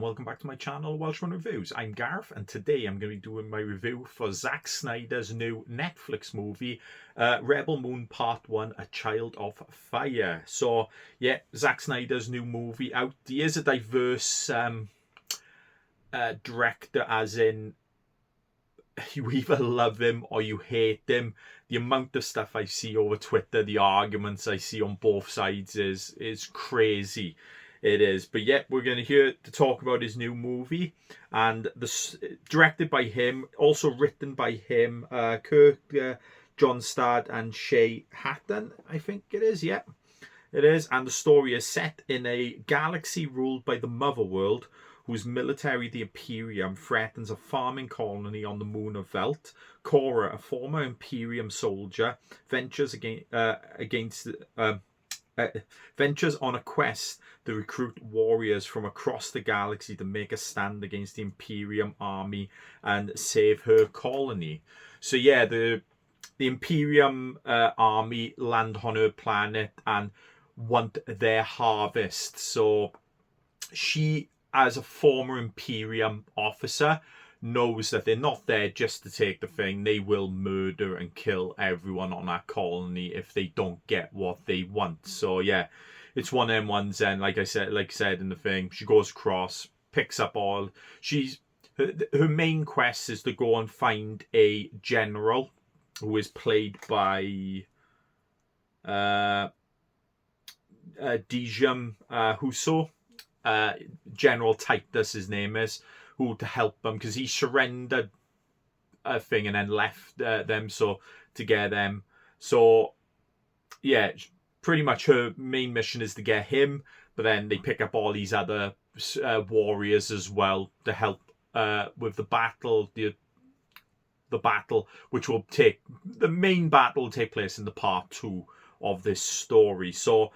welcome back to my channel, Welshman Reviews. I'm Gareth, and today I'm going to be doing my review for Zack Snyder's new Netflix movie, Rebel Moon Part 1, A Child of Fire. So, yeah, Zack Snyder's new movie out. He is a diverse director, as in, you either love him or you hate him. The amount of stuff I see over Twitter, the arguments I see on both sides is crazy. It is. But yeah, we're going to hear to talk about his new movie, and directed by him, also written by him, Kirk Johnstad and Shay Hatton, I think it is. Yeah, it is. And the story is set in a galaxy ruled by the Mother World, whose military, the Imperium, threatens a farming colony on the moon of Velt. Cora, a former Imperium soldier, ventures ventures on a quest to recruit warriors from across the galaxy to make a stand against the Imperium army and save her colony. So yeah, the Imperium army land on her planet and want their harvest. So she, as a former Imperium officer, knows that they're not there just to take the thing. They will murder and kill everyone on that colony if they don't get what they want. So yeah, it's one of them ones. And like I said in the thing, she goes across, picks up all. Her main quest is to go and find a general who is played by Dejim Huso. General Titus, his name is, who to help them because he surrendered a thing and then left them so to get them. So yeah, pretty much her main mission is to get him, but then they pick up all these other warriors as well to help with the battle. The battle, which will take the main battle, will take place in the part 2 of this story. So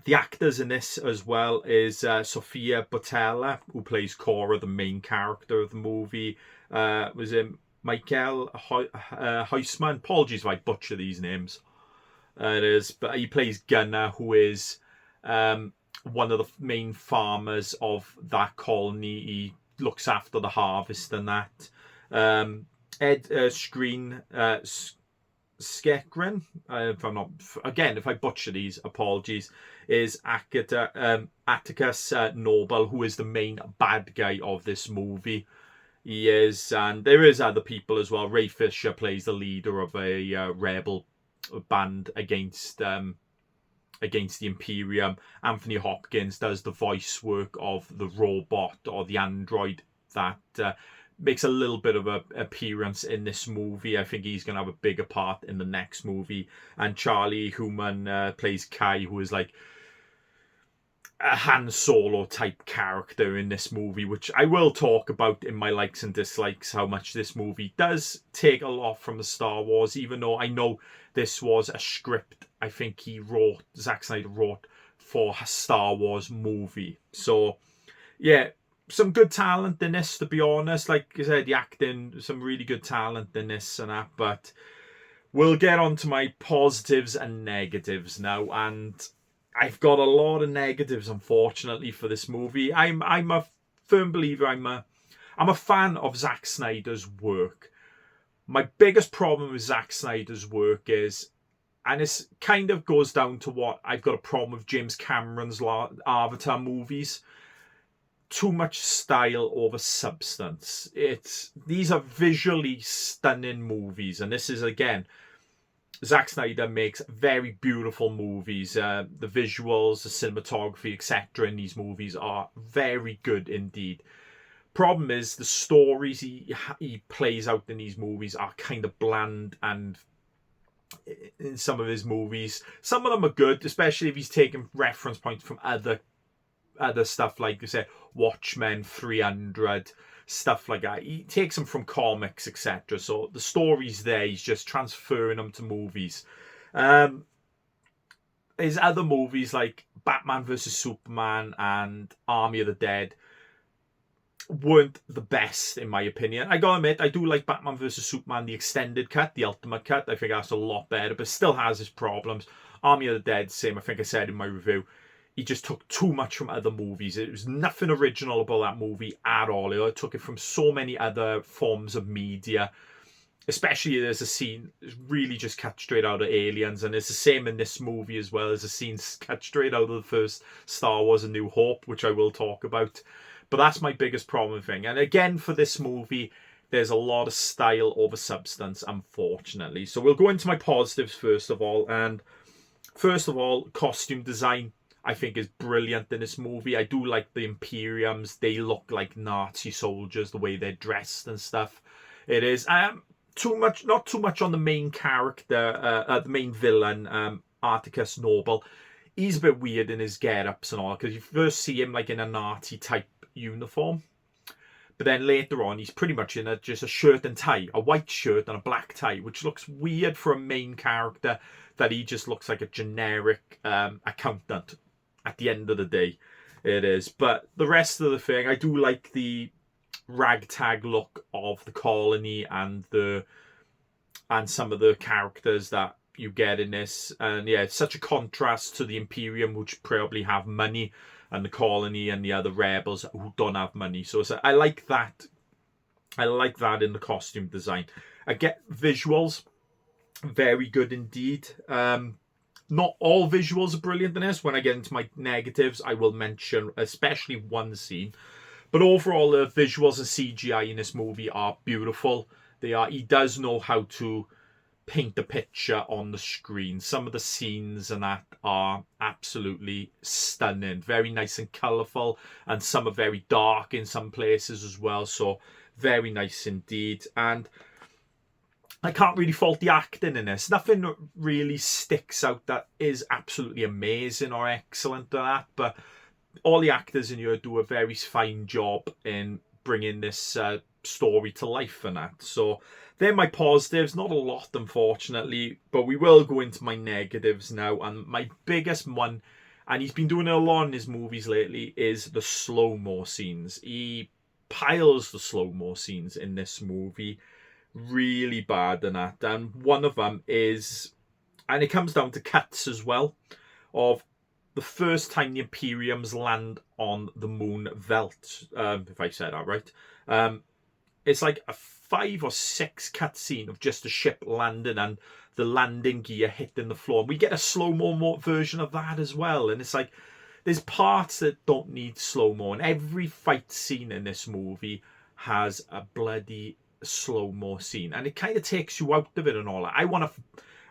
the actors in this as well is Sofia Boutella, who plays Cora, the main character of the movie. Was it Michael Huisman? Apologies if I butcher these names. It is, but he plays Gunnar, who is one of the main farmers of that colony. He looks after the harvest and that. Ed Skrein Skekren, if I'm not, again, if I butcher these, apologies, is Atticus Noble, who is the main bad guy of this movie. He is, and there is other people as well. Ray Fisher plays the leader of a rebel band against the Imperium. Anthony Hopkins does the voice work of the robot or the android that makes a little bit of an appearance in this movie. I think he's going to have a bigger part in the next movie. And Charlie Hunnam plays Kai, who is like a Han Solo type character in this movie, which I will talk about in my likes and dislikes, how much this movie does take a lot from the Star Wars, even though I know this was a script I think Zack Snyder wrote for a Star Wars movie. So yeah, some good talent in this, to be honest. Like I said, the acting, some really good talent in this and that. But we'll get on to my positives and negatives now. And I've got a lot of negatives, unfortunately, for this movie. I'm a firm believer. I'm a fan of Zack Snyder's work. My biggest problem with Zack Snyder's work is, and it kind of goes down to what I've got a problem with James Cameron's Avatar movies. Too much style over substance. These are visually stunning movies, and this is, again, Zack Snyder makes very beautiful movies. The visuals, the cinematography, etc. in these movies are very good indeed. Problem is, the stories he plays out in these movies are kind of bland, and in some of his movies, some of them are good, especially if he's taking reference points from other stuff, like I said, Watchmen, 300, stuff like that. He takes them from comics, etc. So the story's there, he's just transferring them to movies. His other movies like Batman vs Superman and Army of the Dead weren't the best, in my opinion. I gotta admit, I do like Batman vs Superman, the extended cut, the ultimate cut. I think that's a lot better, but still has its problems. Army of the Dead, same, I think I said in my review, he just took too much from other movies. It was nothing original about that movie at all. It took it from so many other forms of media. Especially there's a scene really just cut straight out of Aliens, and it's the same in this movie as well. There's a scene cut straight out of the first Star Wars: A New Hope, which I will talk about. But that's my biggest problem thing. And again, for this movie, there's a lot of style over substance, unfortunately. So we'll go into my positives first of all. And first of all, costume design, I think, is brilliant in this movie. I do like the Imperiums. They look like Nazi soldiers, the way they're dressed and stuff. It is not too much on the main character, the main villain, Atticus Noble. He's a bit weird in his get-ups and all, because you first see him like in a Nazi type uniform. But then later on, he's pretty much in just a shirt and tie, a white shirt and a black tie, which looks weird for a main character, that he just looks like a generic accountant at the end of the day. It is. But the rest of the thing, I do like the ragtag look of the colony and some of the characters that you get in this. And yeah, it's such a contrast to the Imperium, which probably have money, and the colony and the other rebels who don't have money. So I like that. I like that in the costume design. I get visuals, very good indeed. Not all visuals are brilliant in this. When I get into my negatives, I will mention especially one scene. But overall, the visuals and CGI in this movie are beautiful. He does know how to paint a picture on the screen. Some of the scenes and that are absolutely stunning. Very nice and colourful. And some are very dark in some places as well. So very nice indeed. And I can't really fault the acting in this. Nothing really sticks out that is absolutely amazing or excellent or that. But all the actors in here do a very fine job in bringing this story to life and that. So they're my positives. Not a lot, unfortunately, but we will go into my negatives now. And my biggest one, and he's been doing it a lot in his movies lately, is the slow-mo scenes. He piles the slow-mo scenes in this movie really bad and that. And one of them is, and it comes down to cuts as well, of the first time the Imperiums land on the moon Velt, if I said that right. It's like a 5 or 6 cut scene of just a ship landing and the landing gear hitting the floor. We get a slow-mo version of that as well. And it's like, there's parts that don't need slow-mo. And every fight scene in this movie has a bloody slow-mo scene. And it kind of takes you out of it and all that. I want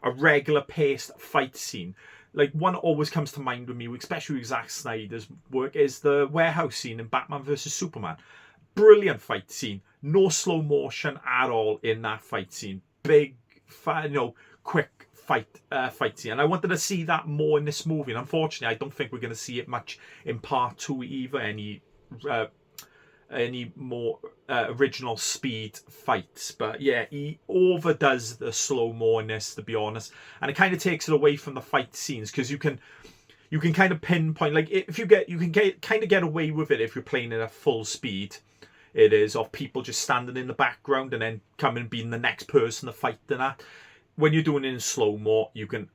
a regular paced fight scene. Like, one always comes to mind with me, especially with Zack Snyder's work, is the warehouse scene in Batman vs Superman. Brilliant fight scene. No slow motion at all in that fight scene. Big, quick fight scene. And I wanted to see that more in this movie. And unfortunately, I don't think we're going to see it much in part 2 either. Any more original speed fights. But yeah, he overdoes the slow-mo in this, to be honest. And it kind of takes it away from the fight scenes, because you can kind of pinpoint, like, if you can kind of get away with it if you're playing it at full speed. It is, of people just standing in the background and then coming and being the next person to fight and that. When you're doing it in slow-mo, you can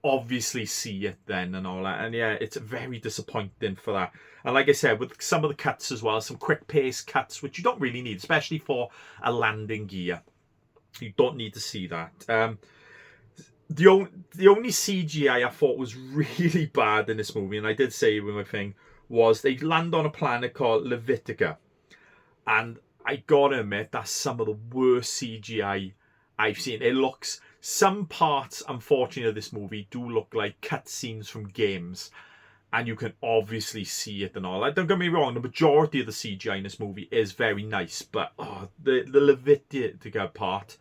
obviously see it then and all that. And yeah, it's very disappointing for that. And like I said, with some of the cuts as well, some quick pace cuts, which you don't really need, especially for a landing gear. You don't need to see that. The only CGI I thought was really bad in this movie, and I did say with my thing, was they land on a planet called Levitica. And I gotta admit, that's some of the worst CGI I've seen. It looks, some parts, unfortunately, of this movie do look like cutscenes from games. And you can obviously see it and all that. Don't get me wrong, the majority of the CGI in this movie is very nice. But the Levitica part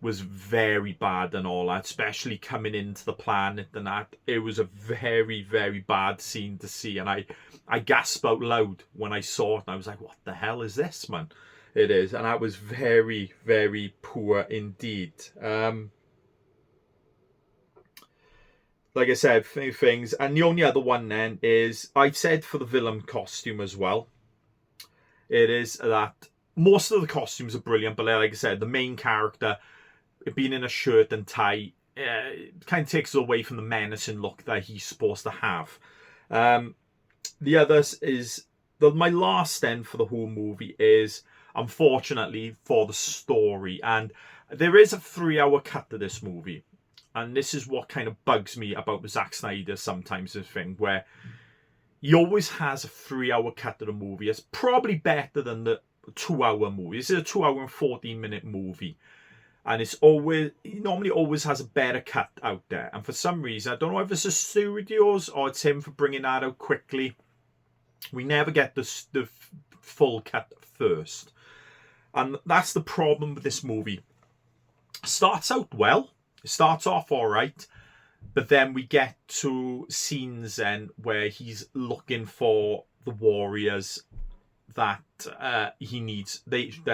was very bad and all that, especially coming into the planet and that. It was a very, very bad scene to see. And I gasped out loud when I saw it. And I was like, what the hell is this, man? It is. And that was very, very poor indeed. Like I said, few things. And the only other one then is, I said for the villain costume as well. It is that most of the costumes are brilliant. But like I said, the main character, being in a shirt and tie, kind of takes it away from the menacing look that he's supposed to have. The others is my last stand for the whole movie is unfortunately for the story, and there is a 3 hour cut to this movie, and this is what kind of bugs me about Zack Snyder sometimes. This thing where he always has a 3 hour cut to the movie. It's probably better than the 2 hour movie. This is a 2 hour and 14 minute movie. And he normally always has a better cut out there. And for some reason, I don't know if it's the studios or it's him for bringing that out quickly, we never get the full cut first. And that's the problem with this movie. Starts out well. It starts off all right. But then we get to scenes then where he's looking for the warriors that that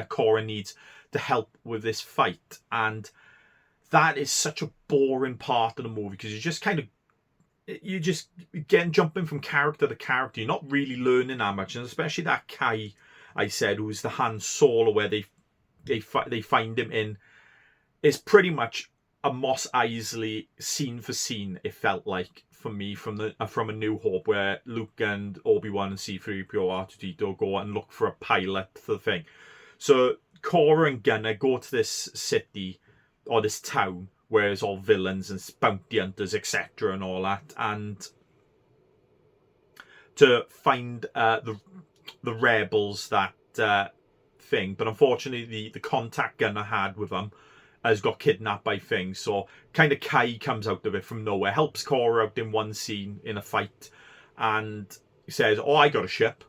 Korra needs to help with this fight, and that is such a boring part of the movie because you just again jumping from character to character. You're not really learning that much, and especially that Kai I said, who's the Han Solo, where they find him in, is pretty much a Mos Eisley scene for scene. It felt like for me from A New Hope, where Luke and Obi-Wan and C-3PO, R2-D2 go and look for a pilot for the thing. So Korra and Gunner go to this city or this town where it's all villains and bounty hunters, etc., and all that, and to find the rebels that thing. But unfortunately, the contact Gunner had with them has got kidnapped by things. So kind of Kai comes out of it from nowhere, helps Korra out in one scene in a fight, and he says, "Oh, I got a ship.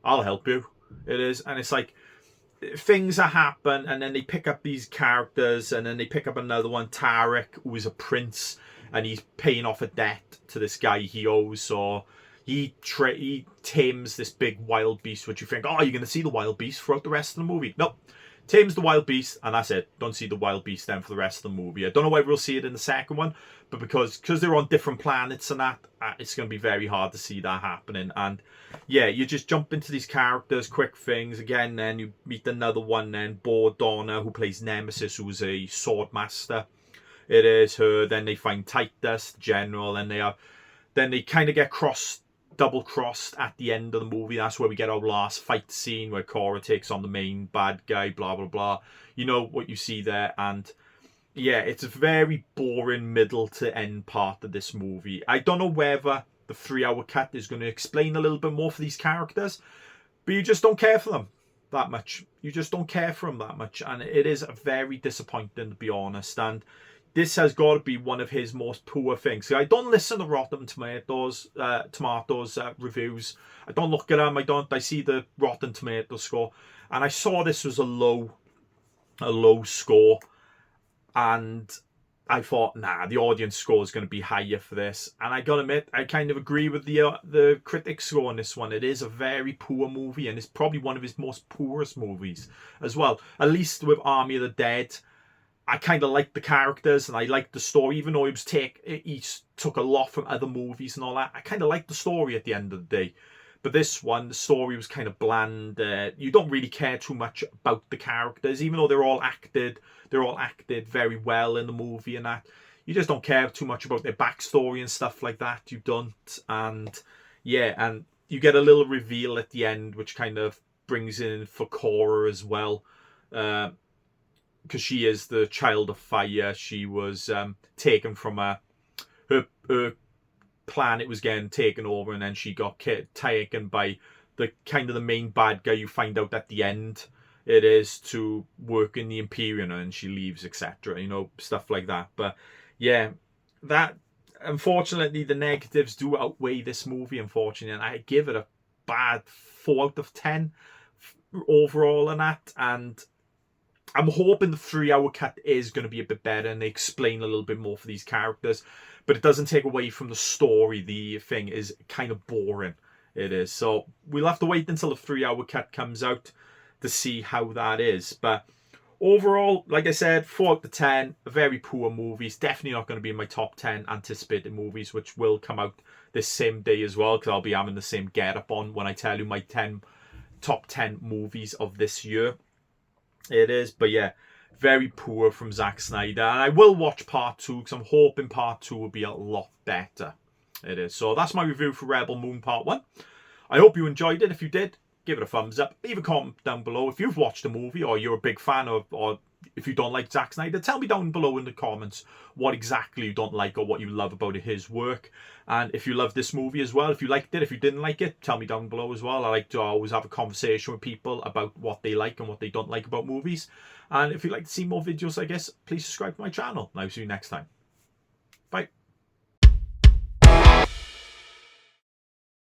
I'll help you." It is, and it's like things that happen, and then they pick up these characters, and then they pick up another one, Tarek, who is a prince, and he's paying off a debt to this guy he owes. So he tames this big wild beast, which you think, oh, you're going to see the wild beast throughout the rest of the movie. Nope. Tames the wild beast, and that's it. Don't see the wild beast then for the rest of the movie. I don't know whether we'll see it in the second one, but because they're on different planets and that, it's going to be very hard to see that happening. And yeah, you just jump into these characters, quick things. Again, then you meet another one then, Bo Donna, who plays Nemesis, who's a sword master. It is her. Then they find Titus, the general, and then they kind of get double-crossed at the end of the movie. That's where we get our last fight scene where Korra takes on the main bad guy, blah, blah, blah. You know what you see there. And yeah, it's a very boring middle to end part of this movie. I don't know whether the 3 hour cut is going to explain a little bit more for these characters, but you just don't care for them that much. You just don't care for them that much. And it is very disappointing, to be honest. And this has got to be one of his most poor things. I don't listen to Rotten Tomatoes reviews. I don't look at them. I see the Rotten Tomatoes score, and I saw this was a low score, and I thought, nah, the audience score is going to be higher for this. And I got to admit, I kind of agree with the critics score on this one. It is a very poor movie, and it's probably one of his most poorest movies as well. At least with Army of the Dead, I kind of liked the characters and I liked the story, even though he took a lot from other movies and all that. I kind of liked the story at the end of the day. But this one, the story was kind of bland. You don't really care too much about the characters, even though they're all acted very well in the movie and that. You just don't care too much about their backstory and stuff like that. You don't. And yeah, and you get a little reveal at the end, which kind of brings in for Korra as well. Because she is the child of fire. She was taken from her planet was getting taken over, and then she got taken by the main bad guy. You find out at the end it is to work in the Imperium, and she leaves, etc. You know, stuff like that. But yeah, that unfortunately the negatives do outweigh this movie. Unfortunately, and I give it a bad 4 out of 10 overall on that. And I'm hoping the 3 hour cut is going to be a bit better and they explain a little bit more for these characters, but it doesn't take away from the story. The thing is kind of boring. It is. So we'll have to wait until the 3 hour cut comes out to see how that is. But overall, like I said, 4 out of 10, a very poor movie. It's definitely not going to be in my top 10 anticipated movies, which will come out this same day as well, because I'll be having the same get up on when I tell you my top 10 movies of this year. It is, but yeah, very poor from Zack Snyder. And I will watch part 2 because I'm hoping part 2 will be a lot better. It is. So that's my review for Rebel Moon Part 1. I hope you enjoyed it. If you did, give it a thumbs up. Leave a comment down below if you've watched the movie or you're a big fan of, or if you don't like Zack Snyder, tell me down below in the comments what exactly you don't like or what you love about his work. And if you love this movie as well, if you liked it, if you didn't like it, tell me down below as well. I like to always have a conversation with people about what they like and what they don't like about movies. And if you'd like to see more videos like this, please subscribe to my channel. And I'll see you next time.